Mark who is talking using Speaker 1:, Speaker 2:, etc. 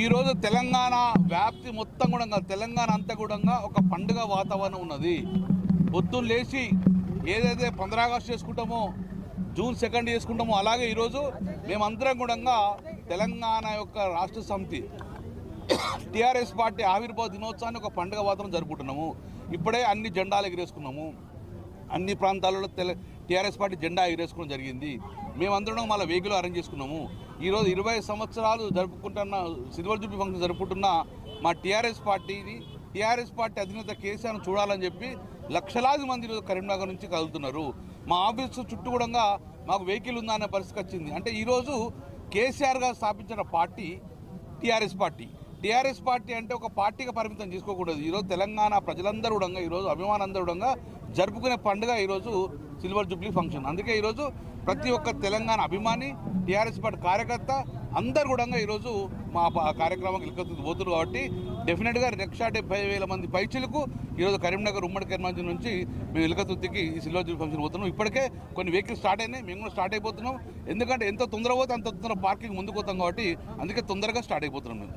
Speaker 1: ఈరోజు తెలంగాణ వ్యాప్తి మొత్తం కూడా తెలంగాణ అంతా కూడా ఒక పండుగ వాతావరణం ఉన్నది. పొద్దున్న లేచి ఏదైతే 15 ఆగస్టు చేసుకుంటామో, జూన్ 2 చేసుకుంటామో, అలాగే ఈరోజు మేమందరం కూడా తెలంగాణ యొక్క రాష్ట్ర సమితి టీఆర్ఎస్ పార్టీ ఆవిర్భావ దినోత్సవాన్ని ఒక పండుగ వాతావరణం జరుపుకుంటున్నాము. ఇప్పుడే అన్ని జెండాలు ఎగిరేసుకున్నాము. అన్ని ప్రాంతాలలో టీఆర్ఎస్ పార్టీ జెండా ఎగిరేసుకోవడం జరిగింది. మేమందరం మళ్ళీ వెహికల్ అరేంజ్ చేసుకున్నాము. ఈరోజు 20 సంవత్సరాలు జరుపుకుంటున్న సిల్వర్ జూబ్లీ ఫంక్షన్ జరుపుకుంటున్న మా టీఆర్ఎస్ పార్టీ అధినేత కేసీఆర్ను చూడాలని చెప్పి లక్షలాది మంది ఈరోజు కరీంనగర్ నుంచి కదులుతున్నారు. మా ఆఫీసు చుట్టూ కూడా మాకు వెహికల్ ఉందా అనే పరిస్థితి వచ్చింది. అంటే ఈరోజు కేసీఆర్ గారు స్థాపించిన పార్టీ టీఆర్ఎస్ పార్టీ అంటే ఒక పార్టీగా పరిమితం చేసుకోకూడదు. ఈరోజు తెలంగాణ ప్రజలందరూ కూడా ఈరోజు అభిమానులందరూ కూడా జరుపుకునే పండుగ ఈరోజు సిల్వర్ జూబ్లీ ఫంక్షన్. అందుకే ఈరోజు ప్రతి ఒక్క తెలంగాణ అభిమాని, టీఆర్ఎస్ పార్టీ కార్యకర్త అందరు కూడా ఈరోజు మా కార్యక్రమానికి ఇలకతుర్తి పోతున్నారు. కాబట్టి డెఫినెట్గా 1,70,000 మంది పైచిలకు ఈరోజు కరీంనగర్ ఉమ్మడి కరీంనగర్ నుంచి మేము ఇలకతుర్తికి ఈ సిల్వర్ జూబ్లీ ఫంక్షన్ పోతున్నాం. ఇప్పటికే కొన్ని వెహికల్స్ స్టార్ట్ అయినాయి, మేము కూడా స్టార్ట్ అయిపోతున్నాం. ఎందుకంటే ఎంత తొందర పోతే అంత తొందర పార్కింగ్ ముందుకు పోతాం కాబట్టి అందుకే తొందరగా స్టార్ట్ అయిపోతున్నాం మేము.